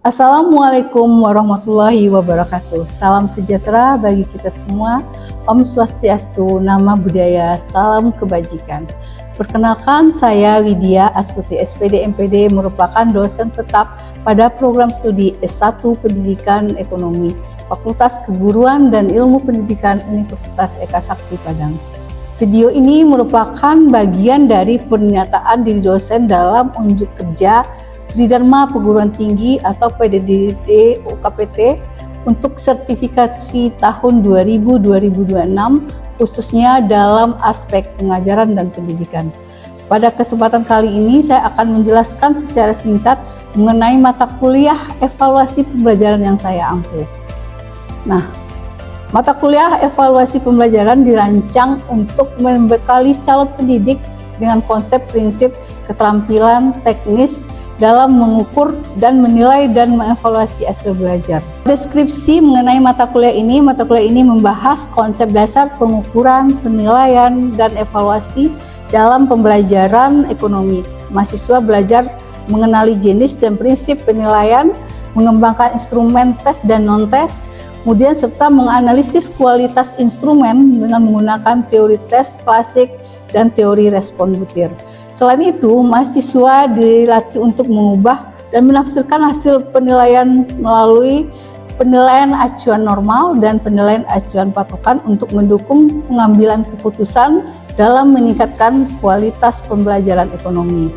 Assalamualaikum warahmatullahi wabarakatuh. Salam sejahtera bagi kita semua. Om Swastiastu, Nama Budaya, Salam Kebajikan. Perkenalkan, saya Widya Astuti, SPD MPD, merupakan dosen tetap pada program studi S1 Pendidikan Ekonomi, Fakultas Keguruan dan Ilmu Pendidikan Universitas Eka Sakti Padang. Video ini merupakan bagian dari pernyataan diri dosen dalam unjuk kerja Tridharma Perguruan Tinggi atau PDDD UKPT untuk sertifikasi tahun 2000-2026 khususnya dalam aspek pengajaran dan pendidikan. Pada kesempatan kali ini saya akan menjelaskan secara singkat mengenai mata kuliah evaluasi pembelajaran yang saya ampu. Nah, mata kuliah evaluasi pembelajaran dirancang untuk membekali calon pendidik dengan konsep prinsip keterampilan teknis dalam mengukur dan menilai dan mengevaluasi hasil belajar. Deskripsi mengenai mata kuliah ini membahas konsep dasar pengukuran, penilaian, dan evaluasi dalam pembelajaran ekonomi. Mahasiswa belajar mengenali jenis dan prinsip penilaian, mengembangkan instrumen tes dan non-tes, kemudian serta menganalisis kualitas instrumen dengan menggunakan teori tes klasik dan teori respon butir. Selain itu, mahasiswa dilatih untuk mengubah dan menafsirkan hasil penilaian melalui penilaian acuan normal dan penilaian acuan patokan untuk mendukung pengambilan keputusan dalam meningkatkan kualitas pembelajaran ekonomi.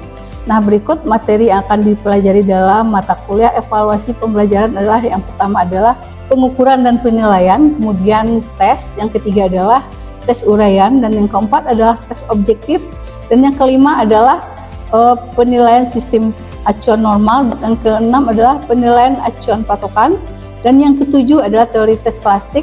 Nah, berikut materi yang akan dipelajari dalam mata kuliah evaluasi pembelajaran adalah yang pertama adalah pengukuran dan penilaian, kemudian tes, yang ketiga adalah tes uraian, dan yang keempat adalah tes objektif, dan yang kelima adalah penilaian sistem acuan normal, dan yang keenam adalah penilaian acuan patokan, dan yang ketujuh adalah teori tes klasik,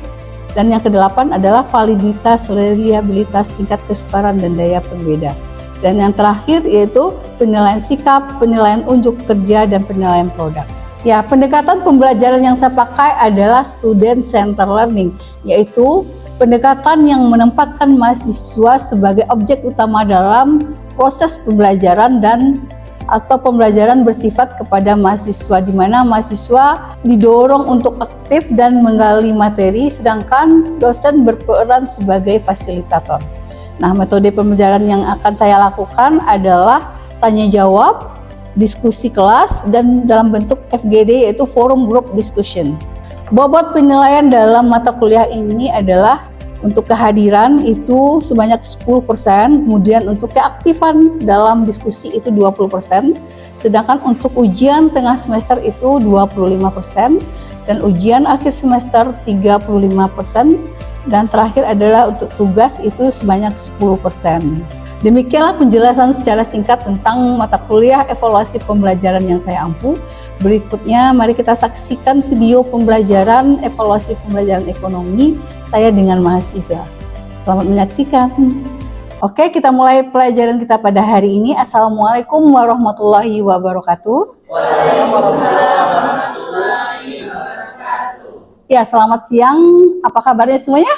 dan yang kedelapan adalah validitas, reliabilitas, tingkat kesukaran, dan daya pembeda. Dan yang terakhir yaitu penilaian sikap, penilaian unjuk kerja, dan penilaian produk. Ya, pendekatan pembelajaran yang saya pakai adalah student center learning, yaitu pendekatan yang menempatkan mahasiswa sebagai objek utama dalam proses pembelajaran dan atau pembelajaran bersifat kepada mahasiswa, di mana mahasiswa didorong untuk aktif dan menggali materi, sedangkan dosen berperan sebagai fasilitator. Nah, metode pembelajaran yang akan saya lakukan adalah tanya jawab, diskusi kelas, dan dalam bentuk FGD yaitu forum group discussion. Bobot penilaian dalam mata kuliah ini adalah untuk kehadiran itu sebanyak 10%, kemudian untuk keaktifan dalam diskusi itu 20%, sedangkan untuk ujian tengah semester itu 25%, dan ujian akhir semester 35%, dan terakhir adalah untuk tugas itu sebanyak 10%. Demikianlah penjelasan secara singkat tentang mata kuliah evaluasi pembelajaran yang saya ampu. Berikutnya mari kita saksikan video pembelajaran evaluasi pembelajaran ekonomi saya dengan mahasiswa. Selamat menyaksikan. Oke, kita mulai pelajaran kita pada hari ini. Assalamualaikum warahmatullahi wabarakatuh. Waalaikumsalam warahmatullahi wabarakatuh. Ya, selamat siang. Apa kabarnya semuanya?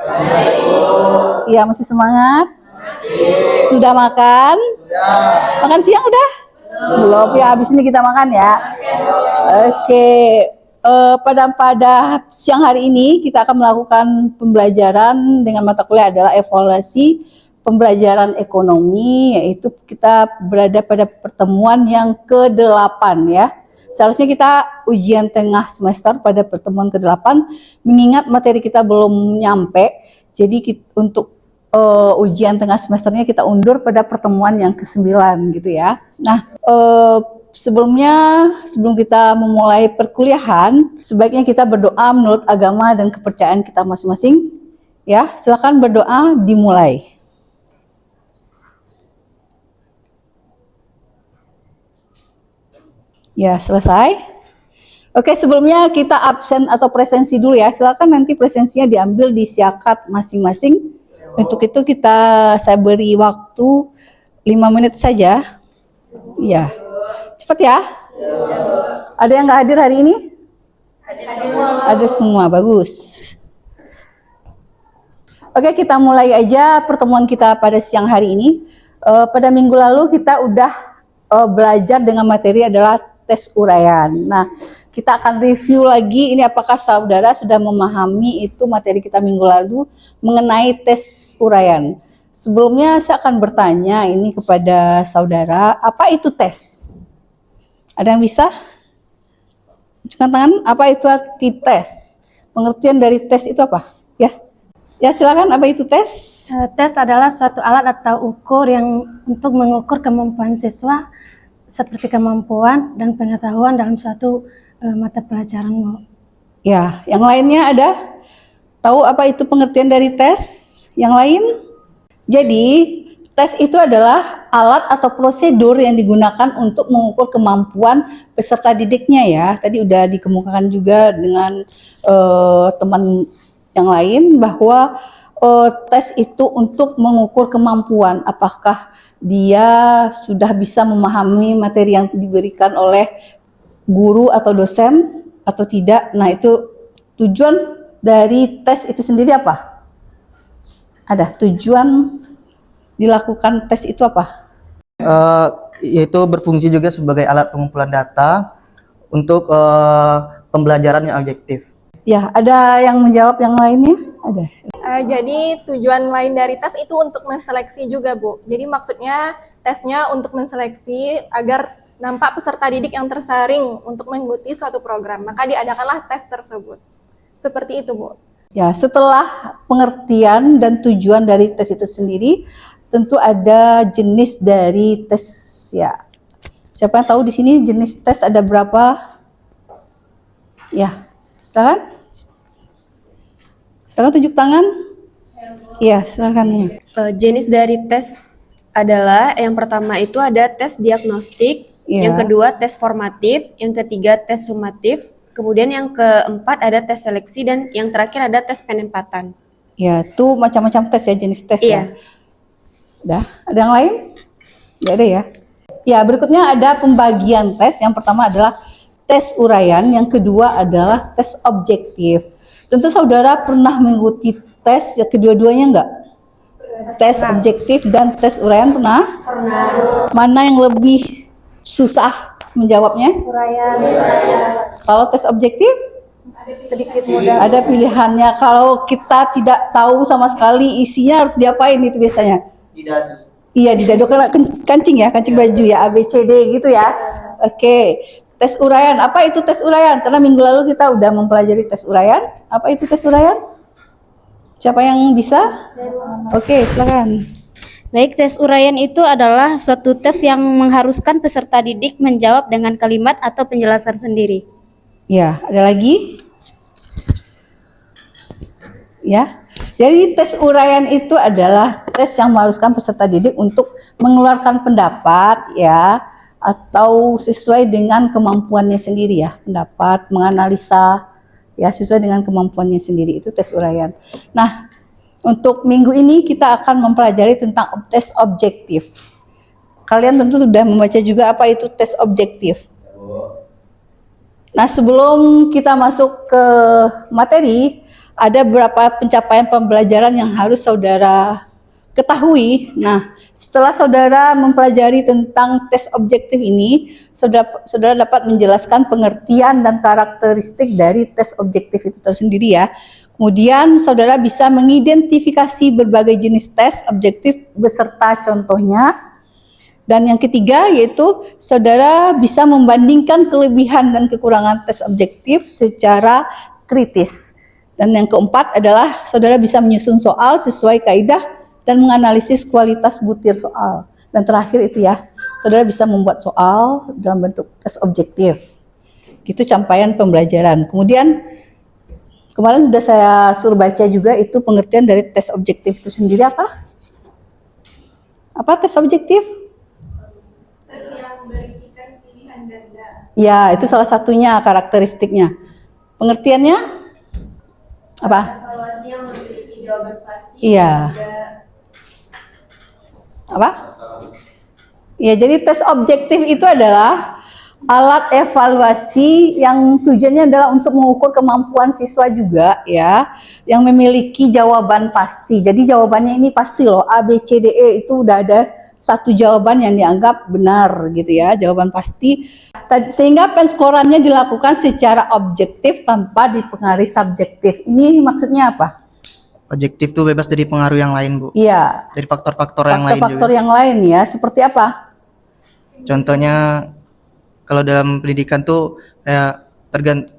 Baik. Ya, masih semangat? Masih. Sudah makan? Sudah. Makan siang udah? Belum. Ya, habis ini kita makan ya. Oke. Pada siang hari ini kita akan melakukan pembelajaran dengan mata kuliah adalah evaluasi pembelajaran ekonomi, yaitu kita berada pada pertemuan yang ke-8 ya. Seharusnya kita ujian tengah semester pada pertemuan ke-8, mengingat materi kita belum nyampe, jadi untuk ujian tengah semesternya kita undur pada pertemuan yang ke-9 gitu ya. Nah, sebelum kita memulai perkuliahan, sebaiknya kita berdoa menurut agama dan kepercayaan kita masing-masing. Ya, silakan berdoa, dimulai. Ya, selesai. Oke, sebelumnya kita absen atau presensi dulu ya. Silakan nanti presensinya diambil di siakat masing-masing. Untuk itu saya beri waktu 5 menit saja. Ya. Cepat ya. Ada yang nggak hadir hari ini? Ada semua, bagus. Oke, kita mulai aja pertemuan kita pada siang hari ini. Pada minggu lalu kita udah belajar dengan materi adalah tes uraian. Nah, kita akan review lagi ini apakah saudara sudah memahami itu materi kita minggu lalu mengenai tes uraian. Sebelumnya saya akan bertanya ini kepada saudara, apa itu tes? Ada yang bisa? Ajukan tangan, apa itu arti tes? Pengertian dari tes itu apa? Ya silakan, apa itu tes? Tes adalah suatu alat atau ukur yang untuk mengukur kemampuan siswa seperti kemampuan dan pengetahuan dalam suatu mata pelajaran, Bu. Ya, yang lainnya ada? Tahu apa itu pengertian dari tes? Yang lain? Jadi, tes itu adalah alat atau prosedur yang digunakan untuk mengukur kemampuan peserta didiknya ya. Tadi udah dikemukakan juga dengan teman yang lain bahwa tes itu untuk mengukur kemampuan apakah dia sudah bisa memahami materi yang diberikan oleh guru atau dosen atau tidak. Nah, itu tujuan dari tes itu sendiri apa? Ada tujuan dilakukan tes itu apa? Yaitu berfungsi juga sebagai alat pengumpulan data untuk pembelajaran yang objektif. Ya, ada yang menjawab yang lainnya? Ada. Jadi tujuan lain dari tes itu untuk menseleksi juga, Bu. Jadi maksudnya tesnya untuk menseleksi agar nampak peserta didik yang tersaring untuk mengikuti suatu program. Maka diadakanlah tes tersebut. Seperti itu, Bu. Ya, setelah pengertian dan tujuan dari tes itu sendiri, tentu ada jenis dari tes ya. Siapa yang tahu di sini jenis tes ada berapa? Ya, silakan. Silakan tunjuk tangan. Iya, silakan. Jenis dari tes adalah yang pertama itu ada tes diagnostik, Iya. yang kedua tes formatif, yang ketiga tes sumatif, kemudian yang keempat ada tes seleksi dan yang terakhir ada tes penempatan. Ya, itu macam-macam tes ya, jenis tes ya. Iya. Udah, ada yang lain? Nggak ada ya? Ya, berikutnya ada pembagian tes. Yang pertama adalah tes uraian, yang kedua adalah tes objektif. Tentu saudara pernah mengikuti tes ya kedua-duanya enggak? Tes objektif dan tes uraian pernah? Pernah. Mana yang lebih susah menjawabnya? Uraian. Kalau tes objektif? Sedikit mudah. Ada pilihannya. Kalau kita tidak tahu sama sekali isinya harus diapain itu biasanya? Iya, didadokan kancing ya, kancing baju ya, A, B, C, D gitu ya. Oke. Tes uraian, apa itu tes uraian? Karena minggu lalu kita udah mempelajari tes uraian. Apa itu tes uraian? Siapa yang bisa? Oke, silakan. Baik, tes uraian itu adalah suatu tes yang mengharuskan peserta didik menjawab dengan kalimat atau penjelasan sendiri. Ya, ada lagi? Ya. Jadi tes uraian itu adalah tes yang mengharuskan peserta didik untuk mengeluarkan pendapat ya, atau sesuai dengan kemampuannya sendiri ya, pendapat, menganalisa ya sesuai dengan kemampuannya sendiri, itu tes uraian. Nah, untuk minggu ini kita akan mempelajari tentang tes objektif. Kalian tentu sudah membaca juga apa itu tes objektif. Nah, sebelum kita masuk ke materi, ada beberapa pencapaian pembelajaran yang harus saudara ketahui. Nah, setelah saudara mempelajari tentang tes objektif ini, saudara dapat menjelaskan pengertian dan karakteristik dari tes objektif itu tersendiri ya. Kemudian saudara bisa mengidentifikasi berbagai jenis tes objektif beserta contohnya. Dan yang ketiga yaitu saudara bisa membandingkan kelebihan dan kekurangan tes objektif secara kritis. Dan yang keempat adalah saudara bisa menyusun soal sesuai kaidah dan menganalisis kualitas butir soal. Dan terakhir itu ya, saudara bisa membuat soal dalam bentuk tes objektif. Itu capaian pembelajaran. Kemudian kemarin sudah saya suruh baca juga itu pengertian dari tes objektif itu sendiri apa? Apa tes objektif? Tes yang berisikan pilihan ganda. Ya, itu salah satunya karakteristiknya. Pengertiannya apa? Evaluasi yang memiliki jawaban pasti. Iya. Apa? Ya, jadi tes objektif itu adalah alat evaluasi yang tujuannya adalah untuk mengukur kemampuan siswa juga ya, yang memiliki jawaban pasti. Jadi jawabannya ini pasti loh, A, B, C, D, E itu udah ada satu jawaban yang dianggap benar gitu ya, jawaban pasti. Sehingga penskorannya dilakukan secara objektif tanpa dipengaruhi subjektif. Ini maksudnya apa? Objektif tuh bebas dari pengaruh yang lain, Bu. Iya, Dari faktor-faktor yang lain juga. faktor-faktor yang lain ya, seperti apa? Contohnya kalau dalam pendidikan tuh kayak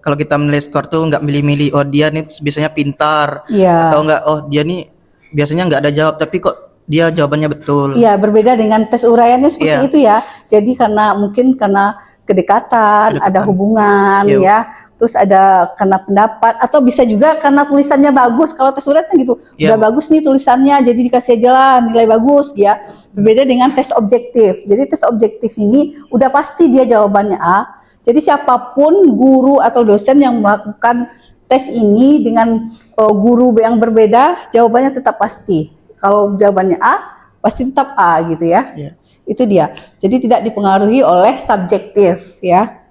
kalau kita menilai skor tuh nggak milih-milih, oh dia nih biasanya pintar, Iya. atau enggak, oh dia nih biasanya nggak ada jawab tapi kok dia jawabannya betul. Iya, berbeda dengan tes uraiannya seperti Iya. itu ya. Jadi mungkin karena kedekatan, ada hubungan Iya. ya. Terus ada karena pendapat, atau bisa juga karena tulisannya bagus. Kalau tes uraian kan gitu, Iya. udah bagus nih tulisannya, jadi dikasih aja lah nilai bagus ya. Berbeda dengan tes objektif. Jadi tes objektif ini udah pasti dia jawabannya A. Jadi siapapun guru atau dosen yang melakukan tes ini dengan guru yang berbeda, jawabannya tetap pasti. Kalau jawabannya A, pasti tetap A gitu ya. Iya. Itu dia. Jadi tidak dipengaruhi oleh subjektif ya.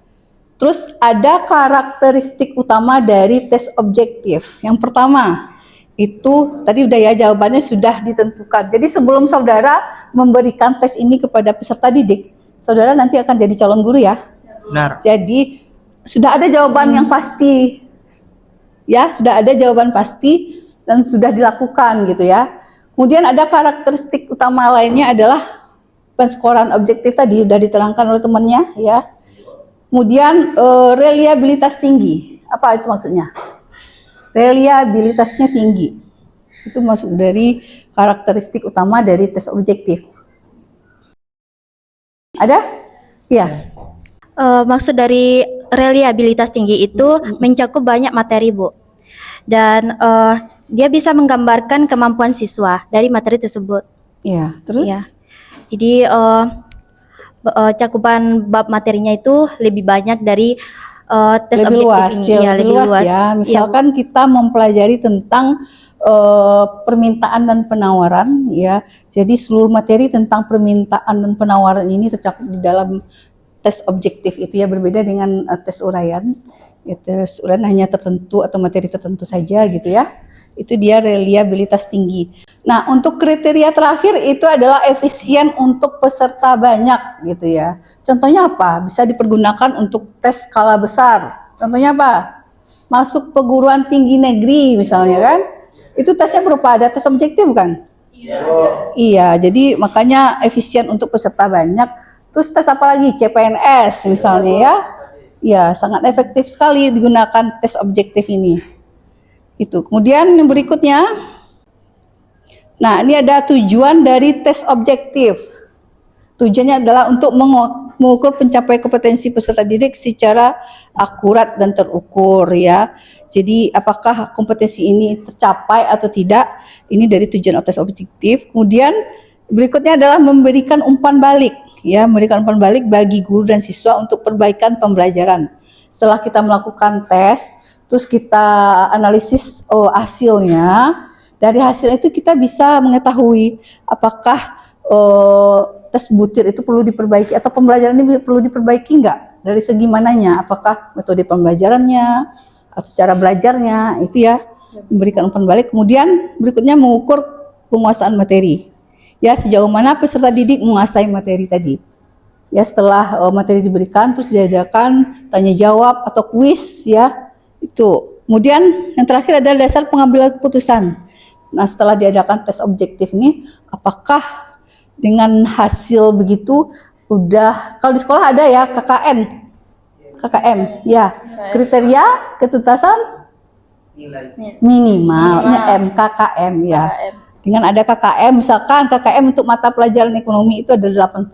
Terus ada karakteristik utama dari tes objektif. Yang pertama, itu tadi udah ya, jawabannya sudah ditentukan. Jadi sebelum saudara memberikan tes ini kepada peserta didik, saudara nanti akan jadi calon guru ya. Benar. Jadi sudah ada jawaban yang pasti. Ya, sudah ada jawaban pasti dan sudah dilakukan gitu ya. Kemudian ada karakteristik utama lainnya adalah penskoran objektif tadi udah diterangkan oleh temannya ya. Kemudian reliabilitas tinggi. Apa itu maksudnya? Reliabilitasnya tinggi. Itu masuk dari karakteristik utama dari tes objektif. Ada? Iya. Maksud dari reliabilitas tinggi itu mencakup banyak materi, Bu. Dan dia bisa menggambarkan kemampuan siswa dari materi tersebut. Iya, terus? Ya. Jadi cakupan bab materinya itu lebih banyak dari tes lebih objektif luas ini. ya, Iya, lebih luas ya. Misalkan kita mempelajari tentang permintaan dan penawaran ya. Jadi seluruh materi tentang permintaan dan penawaran ini tercakup di dalam tes objektif itu ya, berbeda dengan tes uraian. Ya, tes uraian hanya tertentu atau materi tertentu saja gitu ya. Itu dia reliabilitas tinggi. Nah, untuk kriteria terakhir itu adalah efisien untuk peserta banyak gitu ya. Contohnya apa? Bisa dipergunakan untuk tes skala besar. Contohnya apa? Masuk perguruan tinggi negeri misalnya kan. Itu tesnya berupa ada tes objektif kan? Iya, jadi makanya efisien untuk peserta banyak. Terus tes apa lagi? CPNS misalnya ya. Ya, sangat efektif sekali digunakan tes objektif ini. Itu. Kemudian yang berikutnya, nah ini ada tujuan dari tes objektif. Tujuannya adalah untuk mengukur pencapaian kompetensi peserta didik secara akurat dan terukur ya. Jadi apakah kompetensi ini tercapai atau tidak? Ini dari tujuan tes objektif. Kemudian berikutnya adalah memberikan umpan balik. Ya, memberikan umpan balik bagi guru dan siswa untuk perbaikan pembelajaran. Setelah kita melakukan tes, terus kita analisis hasilnya, dari hasil itu kita bisa mengetahui apakah tes butir itu perlu diperbaiki atau pembelajaran ini perlu diperbaiki enggak, dari segi mananya, apakah metode pembelajarannya atau cara belajarnya, itu ya, memberikan umpan balik. Kemudian berikutnya mengukur penguasaan materi. Ya, sejauh mana peserta didik menguasai materi tadi. Ya, setelah materi diberikan terus diadakan tanya jawab atau kuis ya. Itu. Kemudian yang terakhir adalah dasar pengambilan keputusan. Nah, setelah diadakan tes objektif ini, apakah dengan hasil begitu udah, kalau di sekolah ada ya KKM ya, kriteria ketuntasan minimal KKM ya. Dengan ada KKM, misalkan KKM untuk mata pelajaran ekonomi itu ada 80,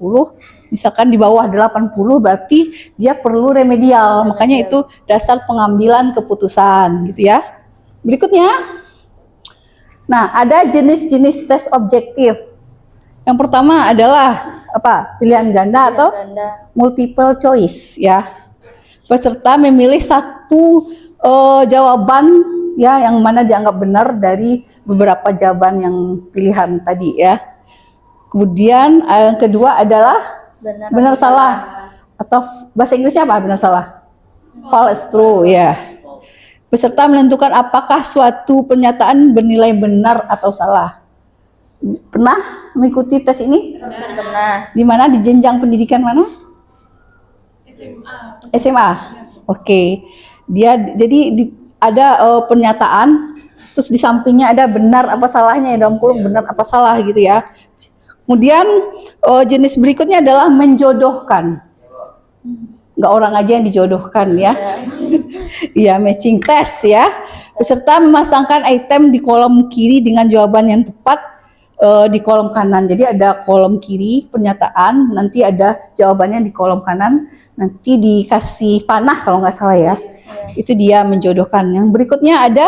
misalkan di bawah 80 berarti dia perlu remedial, makanya itu dasar pengambilan keputusan gitu ya. Berikutnya, nah ada jenis-jenis tes objektif. Yang pertama adalah apa? Pilihan ganda atau multiple choice ya. Peserta memilih satu jawaban ya, yang mana dianggap benar dari beberapa jawaban yang pilihan tadi ya. Kemudian yang kedua adalah benar salah, atau bahasa Inggrisnya apa benar salah? False true ya. Peserta menentukan apakah suatu pernyataan bernilai benar atau salah. Pernah mengikuti tes ini? Pernah. Di mana? Di jenjang pendidikan mana? SMA. Oke. Dia jadi ada pernyataan, terus di sampingnya ada benar apa salahnya ya, dalam kurung benar apa salah gitu ya. Kemudian jenis berikutnya adalah menjodohkan. Nggak orang aja yang dijodohkan ya. Iya, matching test ya. Peserta memasangkan item di kolom kiri dengan jawaban yang tepat di kolom kanan. Jadi ada kolom kiri pernyataan, nanti ada jawabannya di kolom kanan, nanti dikasih panah kalau nggak salah ya. Itu dia menjodohkan. Yang berikutnya ada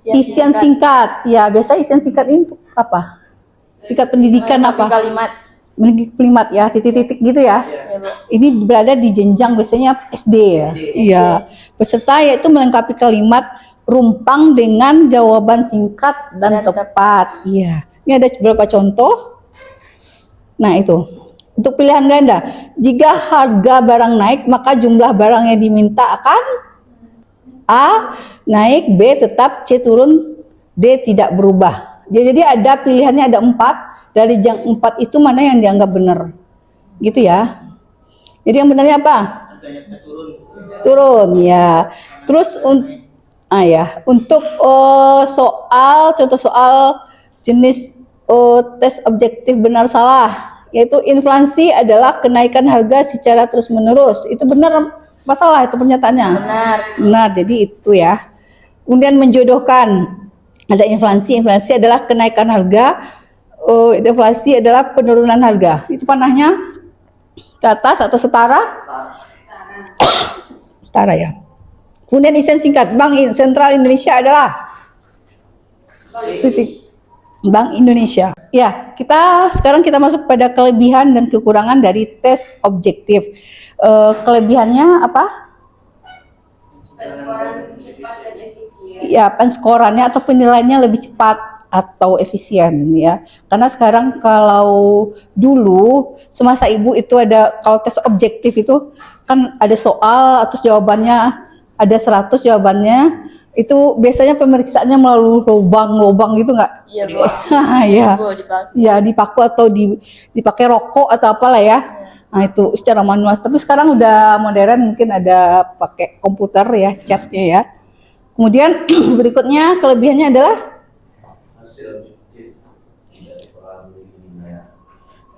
isian singkat. Ya, biasa isian singkat ini untuk apa? Tingkat pendidikan apa? Kalimat. Kalimat ya, titik-titik gitu ya. Ini berada di jenjang biasanya SD ya. Iya. Peserta yaitu melengkapi kalimat rumpang dengan jawaban singkat dan tepat. Iya. Ini ada beberapa contoh. Nah, itu. Untuk pilihan ganda, jika harga barang naik, maka jumlah barang yang diminta akan A naik, B tetap, C turun, D tidak berubah. Jadi ada pilihannya ada 4. Dari yang 4 itu mana yang dianggap benar? Gitu ya. Jadi yang benarnya apa? Turun ya. Terus untuk contoh soal jenis tes objektif benar salah, yaitu inflasi adalah kenaikan harga secara terus-menerus. Itu benar apa salah itu pernyataannya? Benar. Jadi itu ya. Kemudian menjodohkan, ada inflasi adalah kenaikan harga, deflasi adalah penurunan harga. Itu panahnya ke atas atau setara? Setara ya. Kemudian isian singkat, Bank Sentral Indonesia adalah titik. Bank Indonesia. Ya, sekarang kita masuk pada kelebihan dan kekurangan dari tes objektif. Kelebihannya apa? Ya, penskorannya atau penilaiannya lebih cepat atau efisien ya. Karena sekarang kalau dulu semasa Ibu itu ada, kalau tes objektif itu kan ada soal atau jawabannya ada 100 jawabannya, itu biasanya pemeriksaannya melalui lubang-lubang gitu nggak? Iya, Bu. Ya. Dipaku. Ya, dipaku atau dipakai rokok atau apalah ya. Nah, itu secara manual. Tapi sekarang udah modern, mungkin ada pakai komputer ya, chatnya ya. Kemudian berikutnya kelebihannya adalah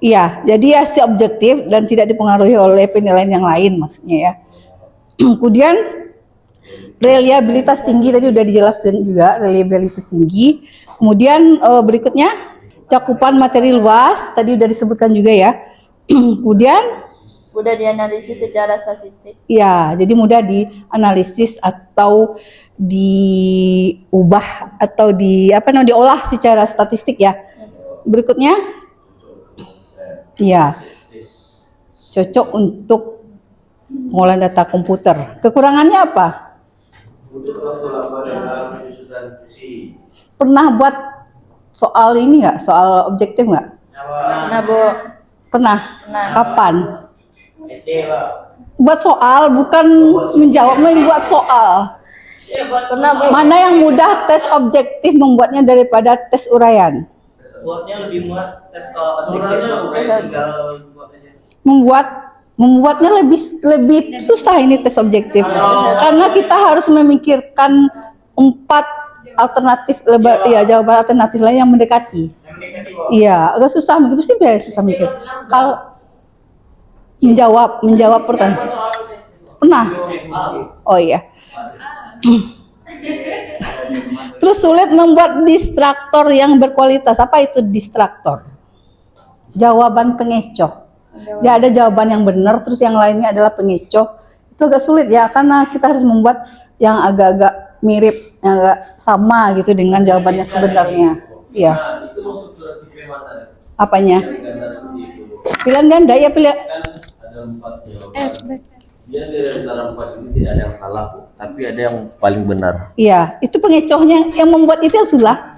iya, jadi hasil objektif dan tidak dipengaruhi oleh penilaian yang lain maksudnya ya. Kemudian reliabilitas tinggi, tadi udah dijelaskan juga, reliabilitas tinggi. Kemudian berikutnya cakupan materi luas, tadi udah disebutkan juga ya. Kemudian Mudah dianalisis secara statistik. ya, jadi mudah dianalisis atau diubah atau diolah secara statistik ya. Berikutnya ya, cocok untuk pengolahan data komputer. Kekurangannya apa? Pernah buat soal ini nggak? Soal objektif nggak? Nah, Bu. Pernah. Nah. Kapan? SD, Pak. Buat soal, bukan menjawab, membuat soal. Pernah, Bu. Mana yang mudah tes objektif membuatnya daripada tes uraian? Buatnya lebih muat tes objektif, tinggal buat aja. Membuatnya lebih susah ini tes objektif, karena kita harus memikirkan 4 alternatif ya, jawaban alternatif lain yang mendekati. Iya, agak susah mikir, pasti susah mikir. Kalau menjawab pertanyaan. Pernah? Oh iya. Terus sulit membuat distraktor yang berkualitas. Apa itu distraktor? Jawaban pengecoh. Ya, ada jawaban yang benar, terus yang lainnya adalah pengecoh. Itu agak sulit ya, karena kita harus membuat yang agak-agak mirip, yang agak sama gitu dengan jawabannya sebenarnya. Iya. Apanya? Pilihan ganda ya, pilihan. Ada 4 jawaban. Dia dari antara 4 itu tidak ada yang salah, Bu, tapi ada yang paling benar. Iya, itu pengecohnya yang membuat itu yang susah.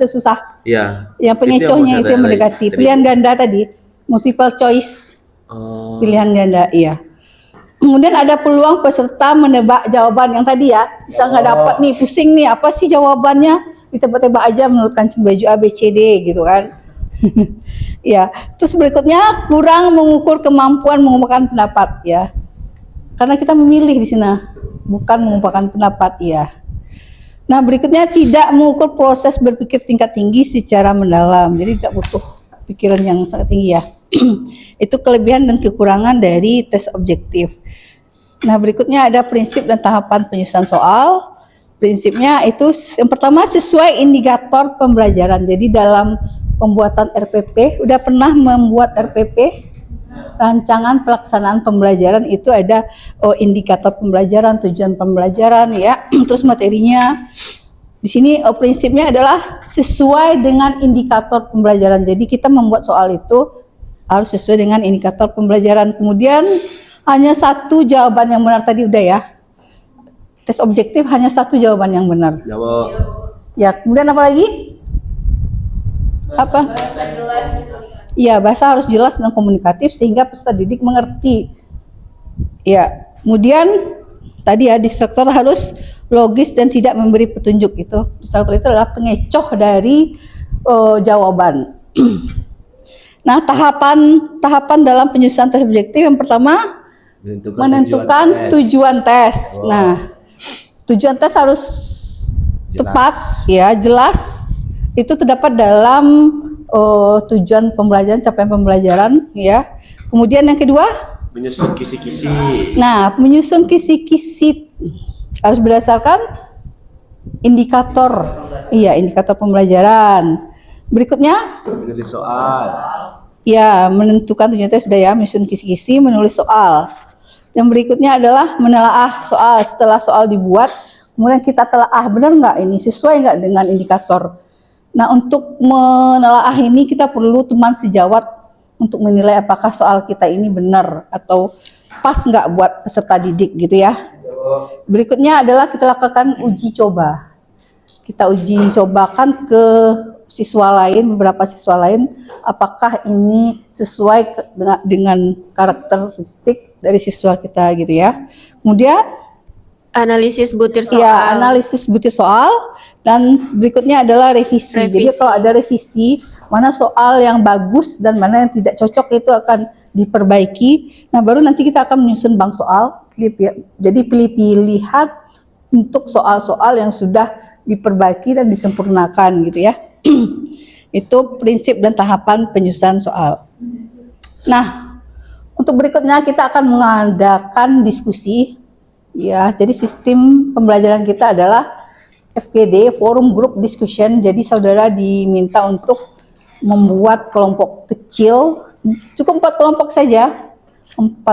Iya. Yang pengecohnya itu yang mendekati. Pilihan ganda tadi, multiple choice. Pilihan ganda, iya. Kemudian ada peluang peserta menebak jawaban yang tadi ya. Bisa nggak dapat nih, pusing nih, apa sih jawabannya? Ditebak-tebak aja menurut kancing baju A, B, C, D gitu kan. Ya, terus berikutnya kurang mengukur kemampuan mengungkapkan pendapat ya. Karena kita memilih di sini, bukan mengungkapkan pendapat ya. Nah, berikutnya tidak mengukur proses berpikir tingkat tinggi secara mendalam. Jadi tidak butuh pikiran yang sangat tinggi ya. Itu kelebihan dan kekurangan dari tes objektif. Nah, berikutnya ada prinsip dan tahapan penyusunan soal. Prinsipnya itu yang pertama sesuai indikator pembelajaran. Jadi dalam pembuatan RPP, udah pernah membuat RPP? Rancangan pelaksanaan pembelajaran itu ada indikator pembelajaran, tujuan pembelajaran ya, terus materinya. Di sini prinsipnya adalah sesuai dengan indikator pembelajaran. Jadi kita membuat soal itu harus sesuai dengan indikator pembelajaran. Kemudian hanya satu jawaban yang benar tadi udah ya. Tes objektif hanya satu jawaban yang benar. Jawab. Ya, kemudian apa lagi? Apa? Iya, bahasa harus jelas dan komunikatif sehingga peserta didik mengerti. Ya, kemudian tadi ya distraktor harus logis dan tidak memberi petunjuk itu. Distraktor itu adalah pengecoh dari jawaban. Nah, tahapan dalam penyusunan tes objektif yang pertama menentukan tujuan tes. Nah, tujuan tes harus tepat ya, jelas. Itu terdapat dalam tujuan pembelajaran, capaian pembelajaran ya. Kemudian yang kedua, Menyusun kisi-kisi. nah, menyusun kisi-kisi harus berdasarkan indikator. Iya, indikator pembelajaran. Berikutnya, Menulis soal. ya, menentukan tujuan tes sudah ya, menyusun kisi-kisi, menulis soal. Yang berikutnya adalah menelaah soal. Setelah soal dibuat, kemudian kita telaah benar nggak ini, sesuai nggak dengan indikator. Nah, untuk menelaah ini kita perlu teman sejawat untuk menilai apakah soal kita ini benar atau pas nggak buat peserta didik gitu ya. Berikutnya adalah kita lakukan uji coba. Kita uji cobakan ke siswa lain, beberapa siswa lain, apakah ini sesuai dengan karakteristik dari siswa kita gitu ya. Kemudian Analisis butir soal. ya, analisis butir soal, dan berikutnya adalah revisi. Jadi kalau ada revisi, mana soal yang bagus dan mana yang tidak cocok itu akan diperbaiki. Nah, baru nanti kita akan menyusun bank soal. Jadi pilih-pilihan untuk soal-soal yang sudah diperbaiki dan disempurnakan gitu ya. Itu prinsip dan tahapan penyusunan soal. Nah, untuk berikutnya kita akan mengadakan diskusi. Ya, jadi sistem pembelajaran kita adalah FGD, Forum Group Discussion. Jadi saudara diminta untuk membuat kelompok kecil, cukup 4 kelompok saja.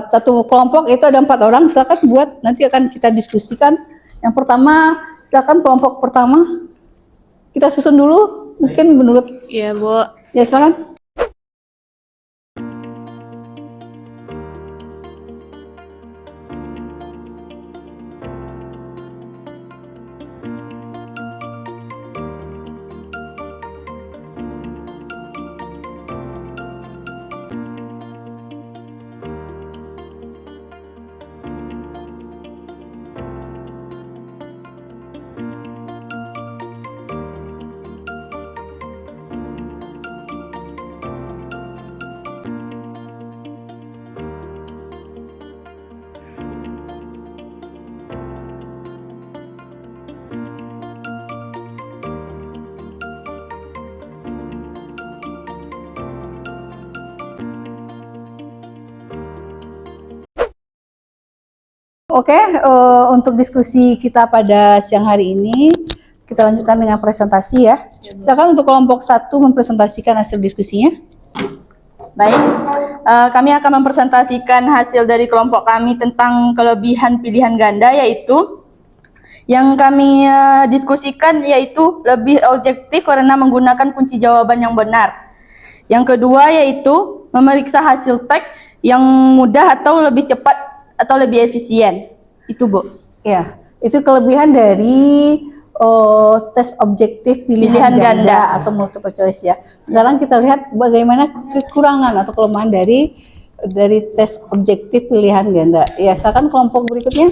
Satu kelompok itu ada 4 orang, silakan buat, nanti akan kita diskusikan. Yang pertama, silakan kelompok pertama. Kita susun dulu, mungkin menurut. Ya, Bu. Ya, silakan. Oke, untuk diskusi kita pada siang hari ini, kita lanjutkan dengan presentasi ya. Silakan untuk kelompok 1 mempresentasikan hasil diskusinya. Baik, kami akan mempresentasikan hasil dari kelompok kami tentang kelebihan pilihan ganda, yaitu yang kami diskusikan yaitu lebih objektif karena menggunakan kunci jawaban yang benar. Yang kedua yaitu memeriksa hasil teks yang mudah atau lebih cepat atau lebih efisien. Itu, Bu. Ya, itu kelebihan dari tes objektif pilihan ganda atau multiple choice ya. Sekarang kita lihat bagaimana kekurangan atau kelemahan dari tes objektif pilihan ganda. Ya, silakan kelompok berikutnya.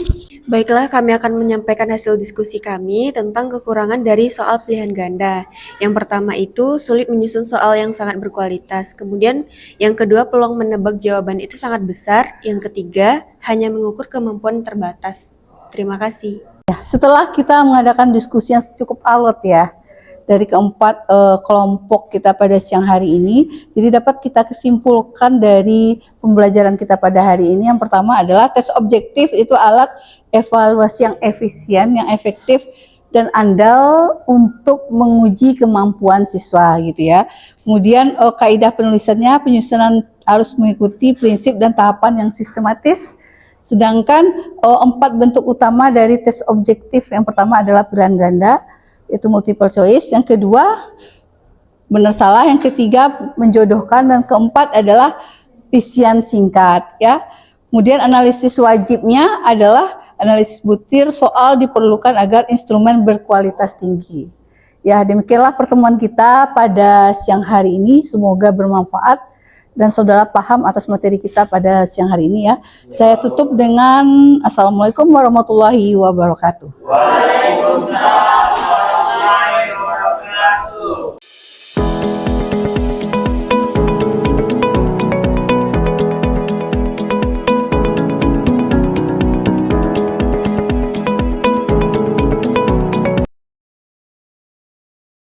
Baiklah, kami akan menyampaikan hasil diskusi kami tentang kekurangan dari soal pilihan ganda. Yang pertama itu sulit menyusun soal yang sangat berkualitas. Kemudian yang kedua, peluang menebak jawaban itu sangat besar. Yang ketiga, hanya mengukur kemampuan terbatas. Terima kasih. Setelah kita mengadakan diskusi yang cukup alot ya dari keempat kelompok kita pada siang hari ini, jadi dapat kita kesimpulkan dari pembelajaran kita pada hari ini. Yang pertama adalah tes objektif itu alat evaluasi yang efisien, yang efektif dan andal untuk menguji kemampuan siswa gitu ya. Kemudian kaidah penulisannya, penyusunan harus mengikuti prinsip dan tahapan yang sistematis. Sedangkan 4 bentuk utama dari tes objektif, yang pertama adalah pilihan ganda, itu multiple choice, yang kedua benar salah, yang ketiga menjodohkan, dan keempat adalah isian singkat ya. Kemudian analisis wajibnya adalah analisis butir soal diperlukan agar instrumen berkualitas tinggi. Ya, demikianlah pertemuan kita pada siang hari ini, semoga bermanfaat dan saudara paham atas materi kita pada siang hari ini ya. Saya tutup dengan Assalamualaikum warahmatullahi wabarakatuh. Waalaikumsalam.